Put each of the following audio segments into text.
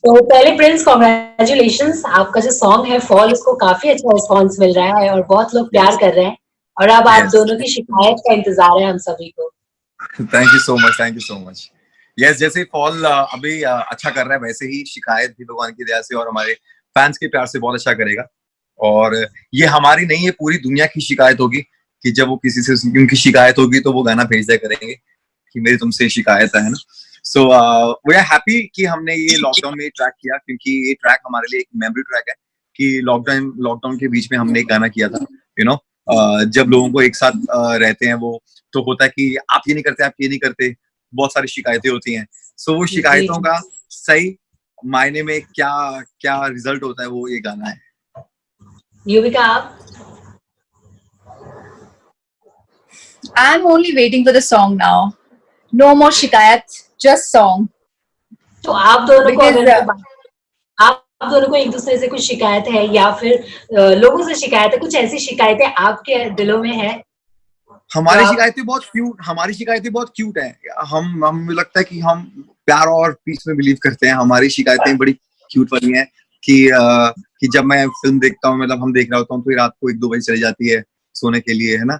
तो पहले Prince congratulations, आपका जो सॉन्ग है फॉल उसको काफी अच्छा रिस्पॉन्स मिल रहा है और बहुत लोग प्यार Yes, कर रहे हैं और अब आप yes. दोनों की शिकायत का इंतजार है हम सभी को। Thank you so much, thank you so much. Yes, जैसे फॉल अभी अच्छा कर रहा है, वैसे ही शिकायत भी भगवान की दया से और हमारे फैंस के प्यार से बहुत अच्छा करेगा। और ये हमारी नहीं है, पूरी दुनिया की शिकायत होगी कि जब वो किसी से उनकी शिकायत होगी तो वो गाना भेज दिया करेंगे कि मेरी तुमसे शिकायत है ना। सो वी आर हैप्पी कि हमने ये लॉकडाउन में ट्रैक किया, क्योंकि ये ट्रैक हमारे लिए एक मेमोरी ट्रैक है कि लॉकडाउन के बीच में हमने एक गाना किया था, यू नो। जब लोगों को एक साथ रहते हैं वो, तो होता है कि आप ये नहीं करते, आप ये नहीं करते, बहुत सारी शिकायतें होती हैं। सो वो जी शिकायतों जी। का सही मायने में क्या क्या रिजल्ट होता है, वो ये गाना है। युविका आप? I'm only waiting for the song now. No more shikayat, just song. तो आप दोनों को Because अगर आप दोनों को एक दूसरे से कुछ शिकायत है या फिर लोगों से शिकायत है, कुछ ऐसी शिकायतें आपके दिलों में है जो हमारी आप? शिकायतें बहुत क्यूट, हमारी शिकायतें बहुत क्यूट है। हम लगता है कि हम प्यार और पीस में बिलीव करते हैं। हमारी शिकायतें बड़ी क्यूट वाली हैं कि जब मैं फिल्म देखता हूँ, मतलब हम देख रहा होता हूँ, तो रात को 1-2 बजे चली जाती है सोने के लिए, है ना।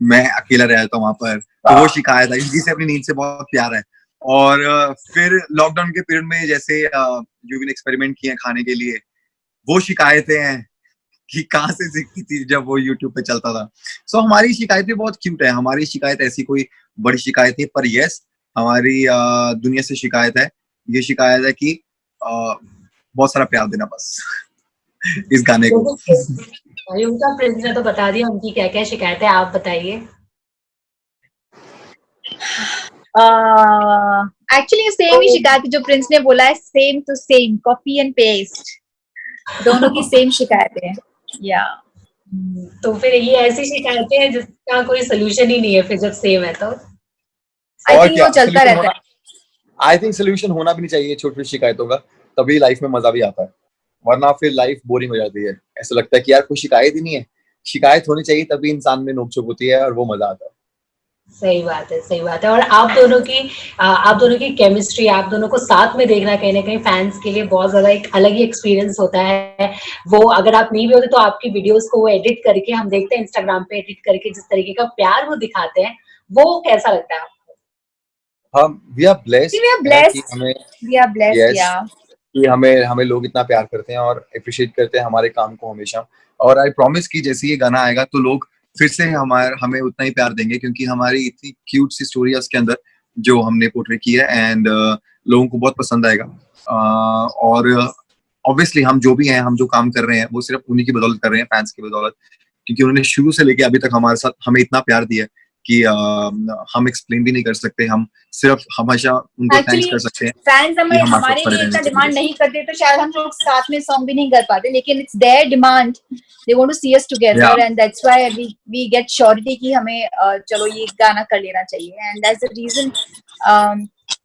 मैं अकेला रह जाता हूँ वहां पर, तो वो शिकायत है। इसी से अपनी नींद से बहुत प्यार है। और फिर लॉकडाउन के पीरियड में जैसे जो भी एक्सपेरिमेंट किए हैं खाने के लिए, वो शिकायतें हैं कि कहाँ से सीखती थी जब वो यूट्यूब पे चलता था। सो हमारी शिकायतें बहुत क्यूट है। हमारी शिकायत ऐसी कोई बड़ी शिकायत नहीं, पर यस, हमारी दुनिया से शिकायत है। ये शिकायत है कि बहुत सारा प्यार देना बस इस गाने को। युविका, प्रिंस ने तो बता दिया उनकी क्या क्या शिकायत है, आप बताइए। एक्चुअली सेम ही शिकायत जो प्रिंस ने बोला है, same to same, copy and paste, दोनों की सेम शिकायतें हैं। या तो फिर ये ऐसी शिकायतें हैं जिसका कोई सोल्यूशन ही नहीं है फिर जब सेम है तो। आई और थिंक क्या वो चलता सोल्यूशन रहता होना, है। आई थिंक सोल्यूशन होना भी नहीं चाहिए छोटी छोटी शिकायतों का, तभी लाइफ में मजा भी आता है। वरना फिर लाइफ बोरिंग हो जाती है। ऐसा लगता है कि यार कोई शिकायत ही नहीं है। शिकायत होनी चाहिए, तभी इंसान में नोक-झोंक होती है और वो मजा आता है। सही बात है, सही बात है। और आप दोनों की केमिस्ट्री, आप दोनों को साथ में देखना कहीं न कहीं फैन्स के लिए बहुत ज़्यादा एक अलग ही एक्सपीरियंस होता है। वो अगर आप नहीं भी होते तो आपकी वीडियोज़ को वो एडिट करके हम देखते हैं इंस्टाग्राम पे एडिट करके जिस तरीके का प्यार वो दिखाते हैं, वो कैसा लगता है आपको? हम we are blessed We are है कि blessed. हमें, We are blessed, yes, yeah. कि हमें हमें लोग इतना प्यार करते हैं और अप्रिशिएट करते हैं हमारे काम को हमेशा। और आई प्रॉमिस कि जैसे ये गाना आएगा तो लोग फिर से हमें उतना ही प्यार देंगे, क्योंकि हमारी इतनी क्यूट सी स्टोरी है उसके अंदर जो हमने पोर्ट्रे की है, एंड लोगों को बहुत पसंद आएगा। और ऑब्वियसली हम जो भी हैं, हम जो काम कर रहे हैं, वो सिर्फ उन्हीं की बदौलत कर रहे हैं, फैंस की बदौलत, क्योंकि उन्होंने शुरू से लेके अभी तक हमारे साथ हमें इतना प्यार दिया है कि हम एक्सप्लेन भी नहीं कर सकते। हम सिर्फ हमेशा उनको थैंक्स एक्चुअली कर सकते हैं फैंस कि हमें हम आपको हमारे खड़े लिए रहने इतना के डिमांड लिए। नहीं करते तो शायद हम लोग साथ में सॉन्ग भी नहीं कर पाते, लेकिन it's their demand, they want to see us together and that's why we get surety कि हमें चलो ये गाना कर लेना चाहिए। And that's the reason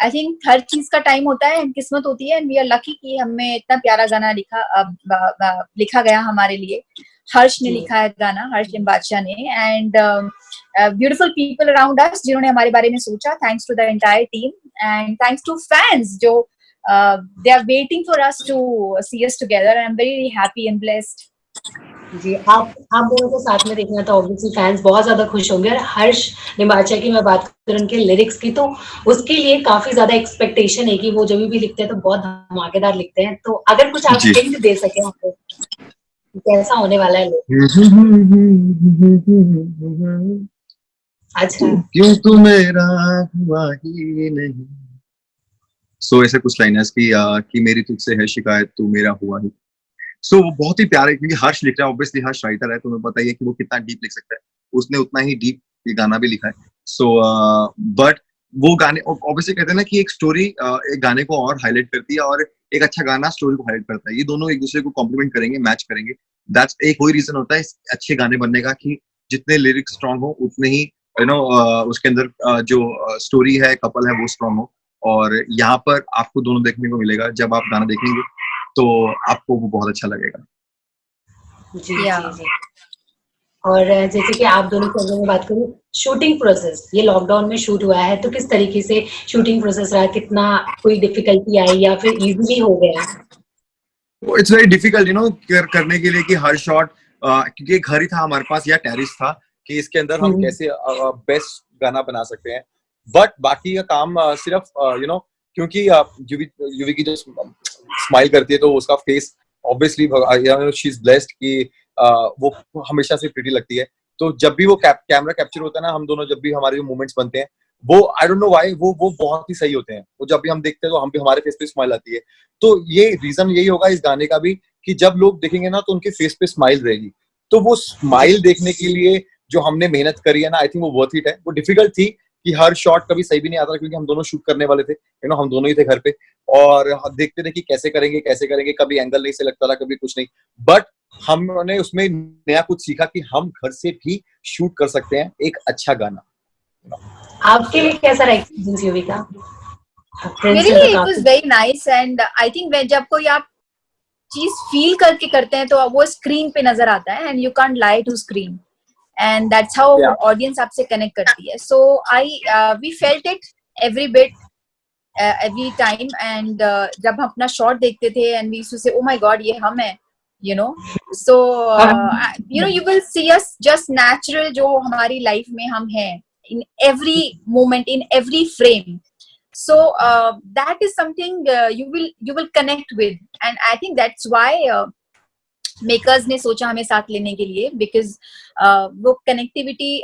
I think हर चीज का टाइम होता है, किस्मत होती है, एंड वी आर लकी कि हमें इतना प्यारा गाना लिखा गया हमारे लिए। हर्ष ने लिखा है गाना, हर्ष बादशाह ने, and beautiful people around us जिन्होंने हमारे बारे में सोचा। Thanks to the entire team and thanks to fans जो they are waiting for us to see us together. I'm very happy and blessed. जी, आप दोनों को साथ में देखना तो ऑब्वियसली फैंस बहुत ज़्यादा खुश होंगे। और हर्ष निंबाचा की मैं बात करूँ उनके लिरिक्स की, तो उसके लिए काफ़ी ज़्यादा एक्सपेक्टेशन है कि वो जब भी लिखते हैं तो बहुत धमाकेदार लिखते हैं। तो अगर कुछ आप जी। हिंट दे सकें हमको, कैसा होने वाला है लिरिक्स? अच्छा। क्यों तू मेरा हुआ ही नहीं। सो ऐसे कुछ लाइन है कि मेरी तुझसे है शिकायत, तू मेरा हुआ ही। सो वो बहुत ही प्यारा है, क्योंकि हर्ष लिख रहा है, ऑब्वियसली हर्ष राइटर है, तुम्हें पता ही है कि वो कितना डीप लिख सकता है। उसने उतना ही डीप ये गाना भी लिखा है। सो बट वो गाने ऑब्वियसली कहते हैं ना कि एक स्टोरी एक गाने को और हाईलाइट करती है, और एक अच्छा गाना स्टोरी को हाईलाइट करता है। ये दोनों एक दूसरे को कॉम्प्लीमेंट करेंगे, मैच करेंगे। दैट्स एक वही रीजन होता है इस अच्छे गाने बनने का, कि जितने लिरिक्स स्ट्रांग हो उतने ही उसके अंदर जो स्टोरी है, कपल है, वो स्ट्रांग हो। और यहाँ पर आपको दोनों देखने को मिलेगा। जब आप गाना देखेंगे तो आपको वो बहुत अच्छा लगेगा। जी, Yeah. जी, जी। और जैसे कि आप दोनों की अगर मैं बात करूँ, शूटिंग प्रोसेस ये लॉकडाउन में शूट हुआ है, तो किस तरीके से शूटिंग प्रोसेस रहा? कितना कोई डिफिकल्टी आई या फिर इजीली हो गया? इट्स वेरी डिफिकल्ट करने के लिए कि हर शॉट, क्योंकि एक घर ही था हमारे पास या टेरिस था कि इसके अंदर हम कैसे बेस्ट गाना बना सकते हैं, बट बाकी का काम सिर्फ क्योंकि यूवी की जो स्माइल करती है तो उसका face obviously she is blessed कि वो हमेशा से प्रिटी लगती है। तो जब भी वो कैमरा कैप्चर होता है ना, हम दोनों जब भी हमारे जो मोमेंट्स बनते हैं वो आई डोंट नो व्हाई वो बहुत ही सही होते हैं। वो जब भी हम देखते हैं तो हम भी हमारे फेस पे स्माइल आती है। तो ये रीजन यही होगा इस गाने का भी कि जब लोग देखेंगे ना तो उनके फेस पे स्माइल रहेगी। तो वो स्माइल देखने के लिए जो हमने मेहनत करी है ना, आई थिंक वो वर्थ इट है। वो डिफिकल्ट थी कि हर शॉट कभी सही भी नहीं आता क्योंकि हम दोनों शूट करने वाले थे, हम दोनों ही थे घर पे और देखते थे कि कैसे करेंगे, कभी एंगल नहीं से लगता था, कभी कुछ नहीं। बट हमने उसमें नया कुछ सीखा कि हम घर से भी शूट कर सकते हैं एक अच्छा गाना। आपके लिए कैसा रहा एक्सपीरियंस यूवी का? मेरे लिए it was very nice and I think जब कोई आप चीज फील करके करते हैं तो वो स्क्रीन पे नजर आता है and you can't lie to screen and that's how audience आपसे कनेक्ट करती है। So I we felt it every bit every time and जब हम अपना शॉट देखते थे एंड वी यूज्ड टू से ओ माय गॉड ये हम हैं, you know. So you will see us just natural जो हमारी लाइफ में हम हैं in every moment, in every frame. So that is something you will connect with and I think that's why makers ने सोचा हमें साथ लेने के लिए because वो कनेक्टिविटी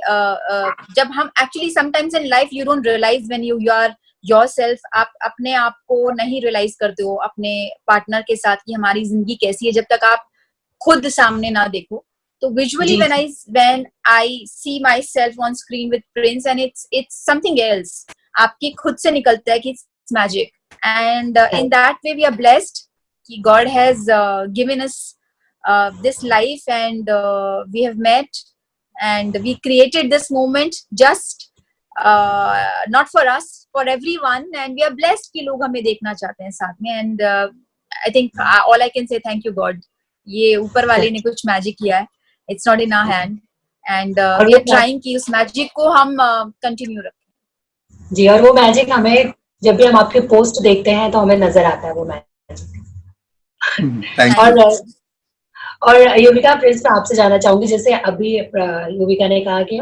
जब हम actually sometimes in life you don't realize when you are yourself, आप अपने आप को नहीं रियलाइज करते हो अपने पार्टनर के साथ कि हमारी जिंदगी कैसी है जब तक आप खुद सामने ना देखो। तो visually when I see myself on screen with Prince and it's something else, आपकी खुद से निकलता है कि it's magic and in that way we are blessed कि God has given us this life and we have met and we created this moment just not for us, for everyone and we are blessed कि लोग हमें देखना चाहते हैं साथ में and I think all I can say thank you God, ये ऊपर वाले ने कुछ मैजिक किया है, it's not in our hand and we are trying कि उस मैजिक को हम कंटिन्यू रखें। जी, और वो मैजिक हमें जब भी हम आपके पोस्ट देखते हैं तो हमें नजर आता है वो मैजिक। और युविका प्रिंस मैं आपसे जानना चाहूंगी, जैसे अभी युविका ने कहा कि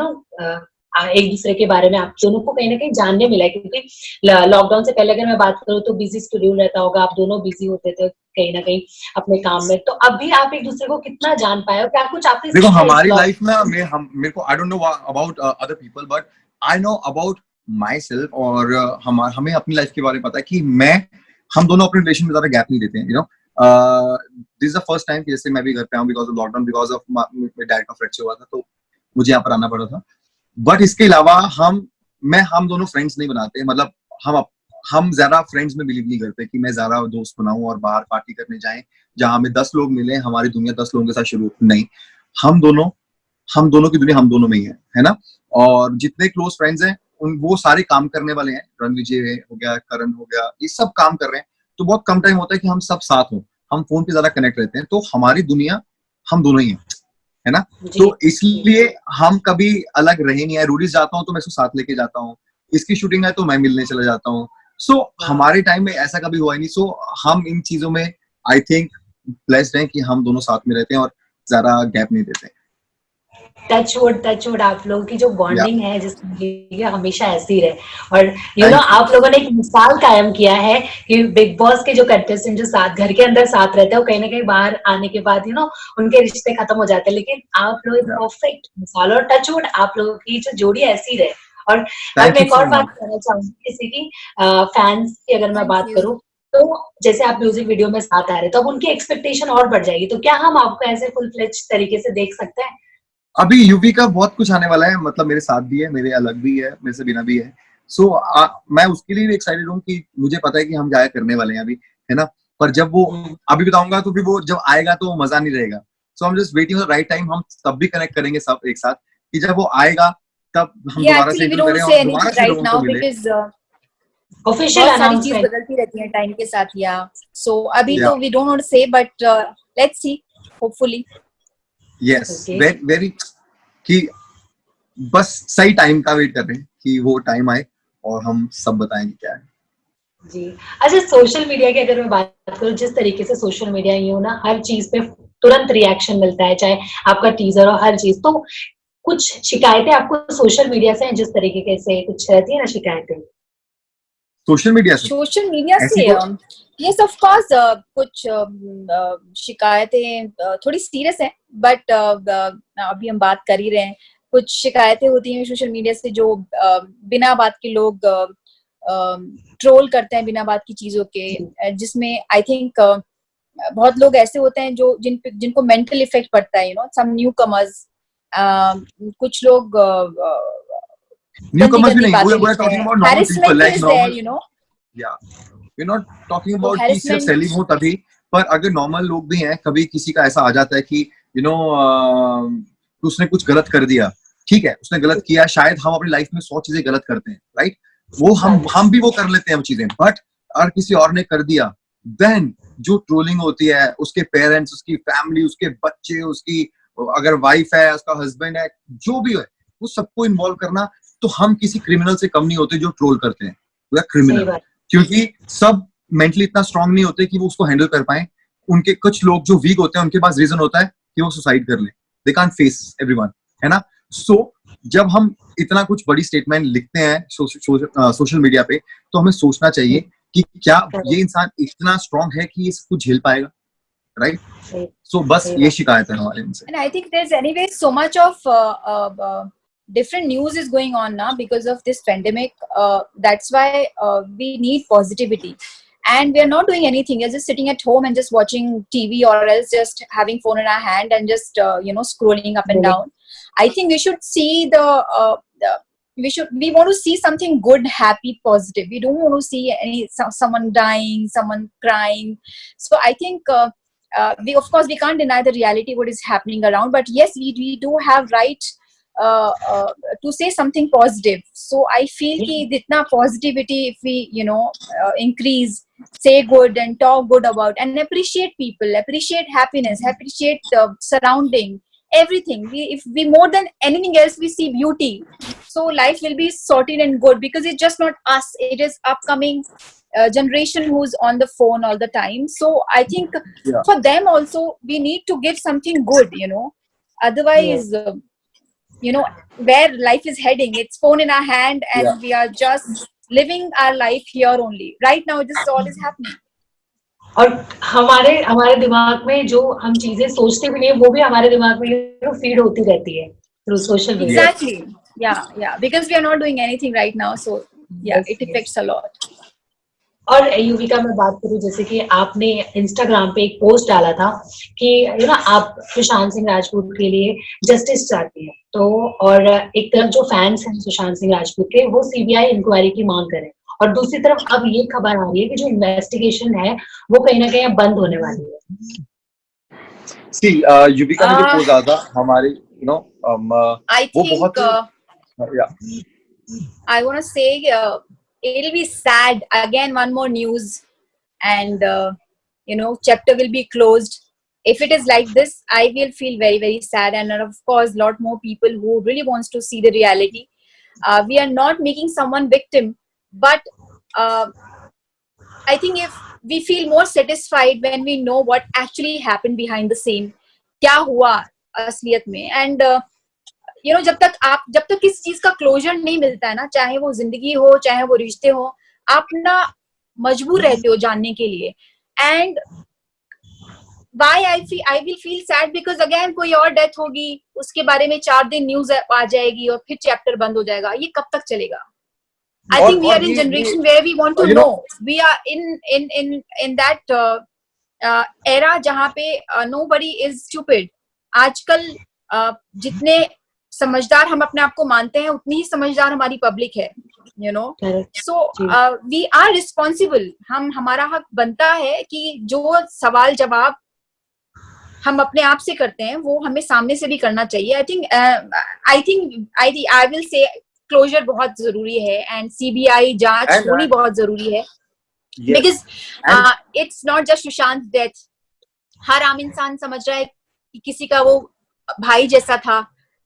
एक दूसरे के बारे में आप दोनों को कहीं ना कहीं जानने मिला है क्योंकि लॉकडाउन से पहले अगर मैं बात करूँ तो बिजी शेड्यूल रहता होगा, आप दोनों बिजी होते थे कहीं ना कहीं अपने काम में, तो अब भी आप एक दूसरे को कितना जान पाए हो? क्या कुछ आपने देखो हमारी लाइफ में मेरे को I don't know about other people but I know about my self और हमें अपनी लाइफ के बारे में पता है कि हम दोनों अपने रिलेशन में ज्यादा गैप नहीं देते हैं। This is the first time कि जैसे मैं भी घर पे आऊँ because of lockdown, because of मेरे डैड का फ्रैक्चर हुआ था तो मुझे यहाँ पर आना पड़ा था। बट इसके अलावा हम दोनों फ्रेंड्स नहीं बनाते, मतलब हम ज्यादा फ्रेंड्स में बिलीव नहीं करते कि मैं ज्यादा दोस्त बनाऊं और बाहर पार्टी करने जाएं जहां हमें 10 लोग मिले, हमारी दुनिया 10 लोगों के साथ शुरू नहीं। हम दोनों की दुनिया हम दोनों में ही है ना। और जितने क्लोज फ्रेंड्स हैं वो सारे काम करने वाले हैं, रणविजय हो गया, करण हो गया, ये सब काम कर रहे हैं। तो बहुत कम टाइम होता है कि हम सब साथ हों, हम फोन पे ज्यादा कनेक्ट रहते हैं। तो हमारी दुनिया हम दोनों ही है ना। तो इसलिए हम कभी अलग रहे नहीं है। रूडीज जाता हूँ तो मैं उसको साथ लेके जाता हूँ, इसकी शूटिंग है तो मैं मिलने चला जाता हूँ। सो हमारे टाइम में ऐसा कभी हुआ ही नहीं। सो हम इन चीजों में आई थिंक ब्लेस्ड हैं कि हम दोनों साथ में रहते हैं और ज्यादा गैप नहीं देते। टच वुड आप लोगों की जो बॉन्डिंग है जिसकी हमेशा ऐसी रहे। और आप लोगों ने एक मिसाल कायम किया है कि बिग बॉस के जो कंटेस्टेंट जो साथ घर के अंदर साथ रहते हैं वो कहीं ना कहीं बाहर आने के बाद उनके रिश्ते खत्म हो जाते हैं, लेकिन आप लोग परफेक्ट मिसाल और टच वुड आप लोगों की जो जोड़ी ऐसी रहे। और मैं एक और बात करना चाहूंगी जैसे कि फैंस की अगर मैं बात करूँ तो जैसे आप म्यूजिक वीडियो में साथ आ रहे तो अब उनकी एक्सपेक्टेशन और बढ़ जाएगी, तो क्या हम आपको ऐसे फुल फ्लेज तरीके से देख सकते हैं? अभी यूवी का बहुत कुछ आने वाला है, मतलब मेरे साथ भी है, मेरे अलग भी है, मेरे से बिना भी है। सो मैं उसके लिए भी एक्साइटेड हूँ कि मुझे पता है कि हम क्या करने वाले हैं अभी, है ना। पर जब वो अभी बताऊंगा तो फिर वो जब आएगा तो मजा नहीं रहेगा। सो हम just waiting for right time. हम तब भी कनेक्ट करेंगे सब एक साथ कि जब वो आएगा तब हम दोबारा से इंटरव्यू करें और दोबारा से लोगों को मिले। ऑफिशियल सारी चीज बदलती रहती है टाइम के साथ। या सो अभी तो वी डोंट वांट टू से but let's see hopefully. Yes, very कि बस सही टाइम का वेट कर रहे हैं कि वो टाइम आए और हम सब बताएंगे क्या है। जी। अच्छा, सोशल मीडिया की अगर मैं बात करूँ, जिस तरीके से सोशल मीडिया ये हो ना, हर चीज़ पे तुरंत रिएक्शन मिलता है, चाहे आपका टीज़र हो, हर चीज़। तो कुछ शिकायतें आपको सोशल मीडिया से, जिस तरीके से कुछ रहती है ना शिकायतें? सोशल मीडिया से सोशल मीडिया ऐसी से कोई यस ऑफ कोर्स कुछ शिकायतें थोड़ी सीरियस हैं, बट अभी हम बात कर ही रहे हैं। कुछ शिकायतें होती हैं सोशल मीडिया से जो बिना बात के लोग ट्रोल करते हैं, बिना बात की चीजों के, जिसमें आई थिंक बहुत लोग ऐसे होते हैं जो जिनको मेंटल इफेक्ट पड़ता है, सम न्यू कमर्स, कुछ लोग गंदी न्यूकमर्स भी गंदी नहीं, बातें we're लिखते talking हैं। about normal people harassment like is normal, there. yeah, we're not talking तो about कि सिर्फ हैरेसमेंट सेलिंग हो तभी, पर अगर नॉर्मल लोग भी हैं, कभी किसी का ऐसा आ जाता है कि उसने कुछ गलत कर दिया, ठीक है, उसने गलत किया, शायद हम अपनी लाइफ में 100 चीजें गलत करते हैं, राइट, वो हम भी वो कर लेते हैं वो चीजें, बट अगर किसी और ने कर दिया, देन जो ट्रोलिंग होती है, उसके पेरेंट्स, उसकी फैमिली, उसके बच्चे, उसकी अगर वाइफ है, उसका हस्बैंड है, जो भी है, वो सबको इन्वॉल्व करना, तो हम किसी क्रिमिनल से कम नहीं होते जो ट्रोल करते हैं, वो क्रिमिनल, क्योंकि सब मेंटली इतना स्ट्रांग नहीं होते कि वो उसको हैंडल कर पाए। उनके कुछ लोग जो वीक होते हैं, उनके पास रीजन होता है कि वो सुसाइड कर ले, दे कांट फेस एवरीवन, है ना। सो जब हम इतना कुछ बड़ी स्टेटमेंट लिखते हैं सोशल मीडिया पे, तो हमें सोचना चाहिए कि क्या ये इंसान इतना स्ट्रांग है कि ये सब कुछ झेल पाएगा, राइट। सो बस ये शिकायत है हमारे इनसे। And I think there's anyway so much of different news is going on now because of this pandemic. That's why we need positivity. And we are not doing anything. We're just sitting at home and just watching TV, or else just having phone in our hand and just scrolling up and down. I think we should see we want to see something good, happy, positive. We don't want to see someone dying, someone crying. So I think we, of course, we can't deny the reality what is happening around, but yes, we do have right to say something positive. So I feel ki jitna positivity if we increase, say good and talk good about, and appreciate people, appreciate happiness, appreciate the surrounding, everything. If we more than anything else we see beauty, so life will be sorted and good, because it's just not us, it is upcoming generation who's on the phone all the time. So I think for them also we need to give something good, otherwise where life is heading, it's phone in our hand and we are just living our life here only. Right now this all is happening. और हमारे दिमाग में जो हम चीजें सोचते भी नहीं, वो भी हमारे दिमाग में फीड होती रहती है through social media. Exactly. Yeah, because we are not doing anything right now, so it affects a lot. और युविका मैं बात करूं, जैसे कि आपने इंस्टाग्राम पे एक पोस्ट डाला था कि आप सुशांत सिंह राजपूत के लिए जस्टिस चाहती हैं, तो और एक तरफ जो फैंस हैं सुशांत सिंह राजपूत के, वो सीबीआई इंक्वायरी की मांग करें, और दूसरी तरफ अब ये खबर आ रही है कि जो इन्वेस्टिगेशन है वो कहीं ना कहीं बंद होने वाली है। सी युविका ने जो पोस्ट डाला था हमारे I think I want to say it'll be sad again, one more news, and chapter will be closed. If it is like this, I will feel very, very sad, and of course lot more people who really wants to see the reality. We are not making someone victim, but I think if we feel more satisfied when we know what actually happened behind the scene, क्या हुआ असलियत में, and जब तक किसी चीज का closure नहीं मिलता है ना, चाहे वो जिंदगी हो चाहे वो रिश्ते हो, आप ना मजबूर रहते हो जानने के लिए. And why I will feel sad because again कोई और डेथ होगी, उसके बारे में 4 दिन न्यूज आ जाएगी और फिर चैप्टर बंद हो जाएगा. ये कब तक चलेगा? I think we are in generation where we want to know. We are in that era जहाँ पे nobody is stupid. आजकल जितने समझदार हम अपने आप को मानते हैं, उतनी ही समझदार हमारी पब्लिक है, so we are responsible. हमारा हक बनता है कि जो सवाल जवाब हम अपने आप से करते हैं वो हमें सामने से भी करना चाहिए. I will say क्लोजर बहुत जरूरी है, एंड सीबीआई जांच होनी बहुत जरूरी है, because it's not just Sushant death. हर आम इंसान समझ रहा है कि किसी का वो भाई जैसा था,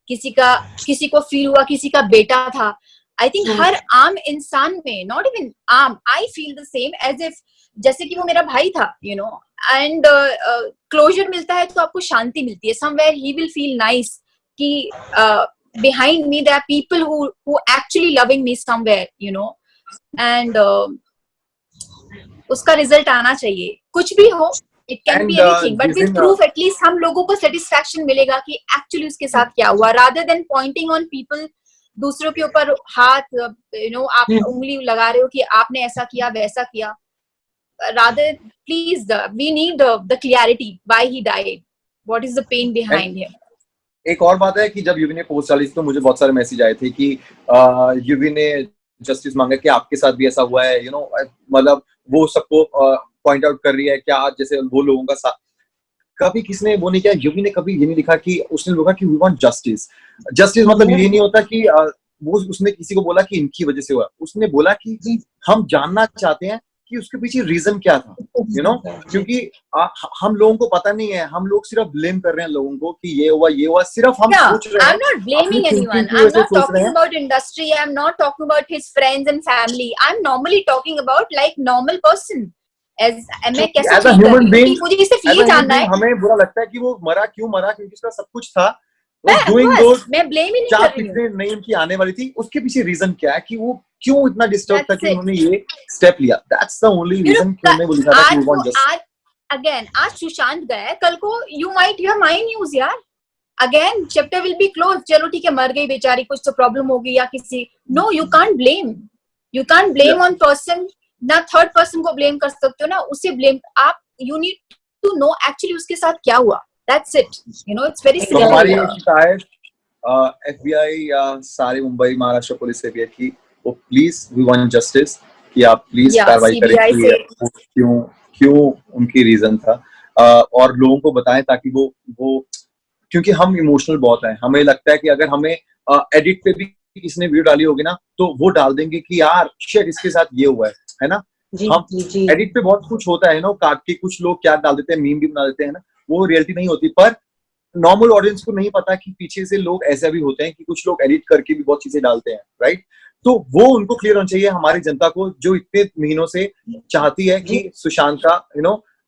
किसी को फील हुआ किसी का बेटा था. आई थिंक हर आम इंसान में, not even um, I feel the same as if जैसे कि वो मेरा भाई था, यू नो. एंड क्लोजर मिलता है तो आपको शांति मिलती है. Somewhere he will feel nice कि behind me there are people who actually loving me somewhere, you know. And उसका रिजल्ट आना चाहिए, कुछ भी हो. It can be anything, but with proof at least हम लोगों को satisfaction मिलेगा कि actually उसके साथ क्या हुआ, rather than pointing on people, दूसरों के ऊपर हाथ, you know, आप उंगली लगा रहे हो कि आपने ऐसा किया वैसा किया. Rather, please, we need the clarity why he died, what is the pain behind him. एक और बात है कि जब युवी ने पोस्ट डाली तो मुझे बहुत सारे मैसेज आए थे कि युवी ने जस्टिस मांगा कि आपके साथ भी ऐसा हुआ है, यू नो, मतलब वो सबको पॉइंट आउट कर रही है क्या, जैसे वो लोगों का साथ. कभी किसने वो नहीं किया. युवी ने कभी ये नहीं लिखा कि उसने बोला कि वी वांट जस्टिस. जस्टिस मतलब ये नहीं होता कि वो उसने किसी को बोला कि इनकी वजह से हुआ. उसने बोला कि हम जानना चाहते हैं कि उसके पीछे रीजन क्या था, यू नो. क्योंकि हम लोगों को पता नहीं है, हम लोग सिर्फ ब्लेम कर रहे हैं लोगों को कि ये हुआ, सिर्फ हम सोच रहे हैं. I'm not blaming anyone. I'm not talking about industry. I'm not talking about his friends and family. I'm normally talking about like normal person. मैं कैसे as a human being, मुझे सिर्फ ये जानना है. हमें बुरा लगता है कि वो क्यों मरा, क्योंकि उसका सब कुछ था. मैं ब्लेम ही नहीं कर रही हूँ. नहीं उनकी आने वाली थी, उसके पीछे रीजन क्या है कि वो क्यों इतना डिस्टर्ब था कि उन्होंने ये स्टेप लिया. दैट्स द ओनली रीजन कि उन्होंने बोला था कि वो वांट जस्टिस. अगेन आज सुशांत गया है, कल को you might have my news यार. Again chapter will be close. चलो ठीक है, मर गई बेचारी, कुछ तो प्रॉब्लम हो गई या किसी. No, you can't blame on person. ना थर्ड पर्सन को ब्लेम कर सकते हो ना उसे ब्लेम आप. You need to know actually उसके साथ क्या हुआ. That's it. You know, it's very simple. हमारी शिकायत FBI या सारी मुंबई महाराष्ट्र पुलिस से भी है कि वो प्लीज वी वांट जस्टिस, कि आप प्लीज कार्रवाई करें क्यों उनकी रीजन था, और लोगों को बताएं ताकि वो क्योंकि हम इमोशनल बहुत हैं. हमें लगता है कि अगर हमें एडिट पे भी किसने वीडियो डाली होगी ना तो वो डाल देंगे कि यार शिट इसके साथ ये हुआ है ना. हम एडिट पे बहुत कुछ होता है ना, काट के कुछ लोग क्या डाल देते हैं, मीम भी बना देते हैं ना, वो रियलिटी नहीं होती. पर नॉर्मल ऑडियंस को नहीं पता कि पीछे से लोग ऐसे भी होते हैं कि कुछ लोग एडिट करके भी बहुत चीजें डालते हैं, राइट. तो वो उनको क्लियर होना चाहिए, हमारी जनता को जो इतने महीनों से चाहती है कि सुशांत का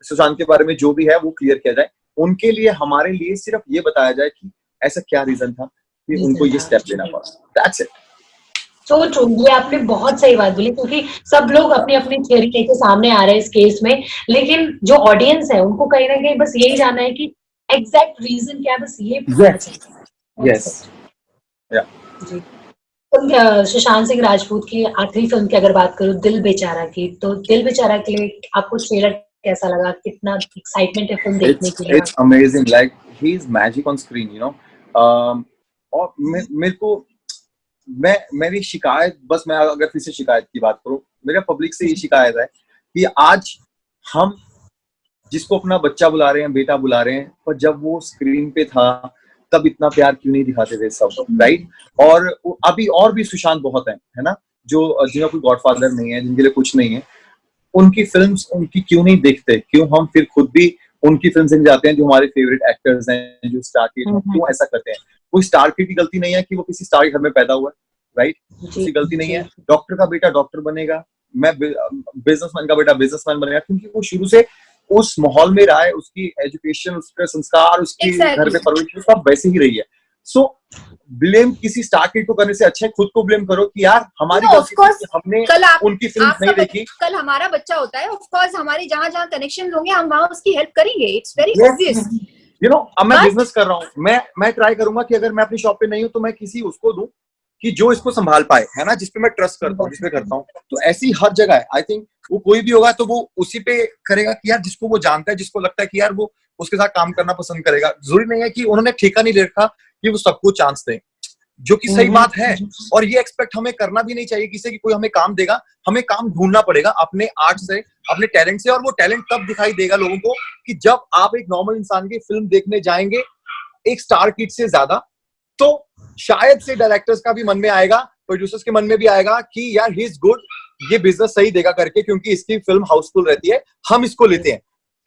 सुशांत के बारे में जो भी है वो क्लियर किया जाए. उनके लिए हमारे लिए सिर्फ ये बताया जाए कि ऐसा क्या रीजन था कि उनको ये स्टेप लेना पड़ा. That's it. तो ये आपने बहुत सही बात बोली, क्योंकि सब लोग अपनी अपनी थ्योरी लेके सामने आ रहे हैं इस केस में, लेकिन जो ऑडियंस है उनको कहीं ना कहीं बस यही जानना है कि एग्जैक्ट रीजन क्या है, बस ये सुशांत सिंह राजपूत की आखिरी फिल्म की अगर बात करूं, दिल बेचारा की, तो दिल बेचारा के लिए आपको ट्रेलर कैसा लगा? कितना एक्साइटमेंट है फिल्म देखने के लिए? It's amazing, like he is magic on screen, you know. और मेरे को मेरी शिकायत, बस मैं अगर फिर से शिकायत की बात करूं, मेरा पब्लिक से ये शिकायत है कि आज हम जिसको अपना बच्चा बुला रहे हैं, बेटा बुला रहे हैं, पर जब वो स्क्रीन पे था तब इतना प्यार क्यों नहीं दिखाते थे सब, राइट. और अभी और भी सुशांत बहुत है ना, जो जिनका कोई गॉडफादर नहीं है, जिनके लिए कुछ नहीं है, उनकी फिल्म्स उनकी क्यों नहीं देखते? क्यों हम फिर खुद भी उनकी फिल्म से जाते हैं जो हमारे फेवरेट एक्टर्स हैं, जो स्टार किड हैं, क्यों ऐसा करते हैं? कोई स्टार किड की गलती नहीं है कि वो किसी स्टार के घर में पैदा हुआ है, राइट. उसकी गलती नहीं है. डॉक्टर का बेटा डॉक्टर बनेगा, मैं बिजनेसमैन का बेटा बिजनेसमैन बनेगा, क्योंकि वो शुरू से उस माहौल में रहा है, उसकी एजुकेशन, उसके संस्कार, उसकी घर में परवरिश सब वैसे ही रही है. सो ब्लेम किसी स्टार किड को करने से अच्छा है खुद को ब्लेम करो कि यार हमारी हमने उनकी फिल्म नहीं देखी. कल हमारा बच्चा होता है, ऑफ कोर्स हमारे जहां कनेक्शन होंगे हम वहां उसकी हेल्प करेंगे. It's very obvious, you know. अब मैं बिजनेस कर रहा हूँ, मैं ट्राई करूंगा कि अगर मैं अपनी शॉप पे नहीं हूँ तो मैं किसी उसको दूं कि जो इसको संभाल पाए, है ना, जिसपे मैं ट्रस्ट करता हूँ, जिसपे करता हूँ. तो ऐसी हर जगह है. आई थिंक वो कोई भी होगा तो वो उसी पे करेगा कि यार जिसको वो जानता है, जिसको लगता है कि यार वो उसके साथ काम करना पसंद करेगा. जरूरी नहीं है कि उन्होंने ठेका नहीं ले रखा कि वो सबको चांस दें, जो कि सही बात है. और ये एक्सपेक्ट हमें करना भी नहीं चाहिए किसी की कोई हमें काम देगा. हमें काम ढूंढना पड़ेगा अपने आर्ट से, अपने टैलेंट से. और वो टैलेंट तब दिखाई देगा लोगों को कि जब आप एक नॉर्मल इंसान की फिल्म देखने जाएंगे एक स्टार किड से ज्यादा, तो शायद से डायरेक्टर्स का भी मन में आएगा, प्रोड्यूसर्स के मन में भी आएगा कि यार ही इज गुड, ये बिजनेस सही देगा करके, क्योंकि इसकी फिल्म हाउसफुल रहती है, हम इसको लेते हैं.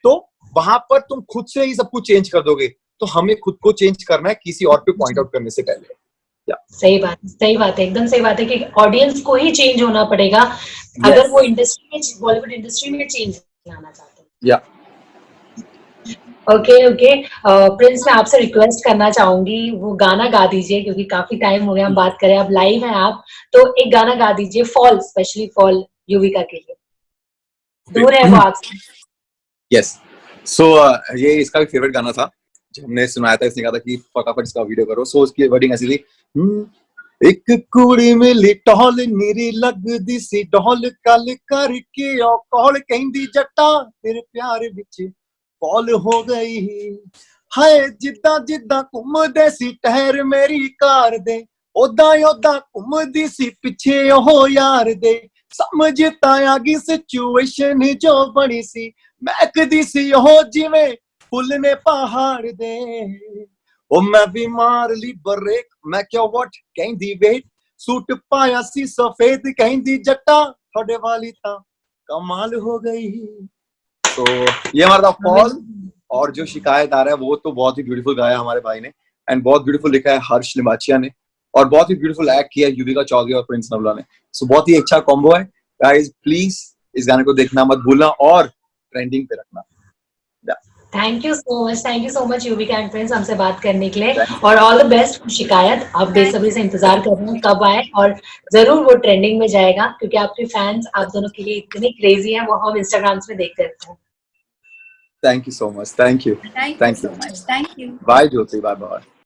तो वहां पर तुम खुद से ही सब कुछ चेंज कर दोगे. तो हमें खुद को चेंज करना है किसी और पे पॉइंट आउट करने से पहले। सही बात है, एकदम सही बात है कि ऑडियंस को ही चेंज होना पड़ेगा अगर वो इंडस्ट्री में, बॉलीवुड इंडस्ट्री में चेंज लाना चाहते हैं। ओके प्रिंस, मैं आपसे रिक्वेस्ट करना चाहूंगी, वो गाना गा दीजिए क्योंकि काफी टाइम हो गया हम बात करें, अब लाइव हैं आप, तो एक गाना गा दीजिए फॉल, स्पेशली फॉल युविका के लिए। दूर है वो आपसे। यस, सो ये इसका भी फेवरेट गाना था, जब हमने सुनाया था इसने कहा था कि फटाफट इसका वीडियो करो। सो उसकी वर्डिंग ऐसी थी, एक कुड़ी मिली टहल नीरी लगदी सी डहल कल करके ओ कौल कहंदी जट्टा तेरे प्यार विच फॉल हो गई, हाय जिद्दां जिद्दां घुमदे सी टहर मेरी कार दे, ओदां ओदां घुमदी सी पिछे ओ यार दे, समझ तां आ गई सिचुएशन जो बनी सी, महकदी सी ओ जिवें फुल ने पहाड़ दे, ओ मैं भी मार ली ब्रेक, मैं क्या व्हाट कहंदी वेट, सूट पाया सी सफेद कहंदी जट्टा थोड़े वाली ता कमाल हो गई। तो ये हमारा फॉल, और जो शिकायत आ रहा है वो तो बहुत ही ब्यूटीफुल गाया हमारे भाई ने, एंड बहुत ब्यूटीफुल लिखा है हर्ष लिम्बाचिया ने, और बहुत ही ब्यूटीफुल एक्ट किया युविका चौधरी और प्रिंस नवला ने। सो बहुत ही अच्छा कॉम्बो है गाइस, प्लीज इस गाने को देखना मत भूलना और ट्रेंडिंग पे रखना। Thank you so much Yuvika and Prince हमसे बात करने के लिए, और ऑल द बेस्ट शिकायत। आप बेसब्री से इंतजार कर रहे हैं कब आए, और जरूर वो ट्रेंडिंग में जाएगा क्योंकि आपके फैंस आप दोनों के लिए इतने क्रेजी हैं, वो हम इंस्टाग्राम में देखते रहते हैं। Thank you so much, thank you so much, thank you। Bye Jyoti, bye bye.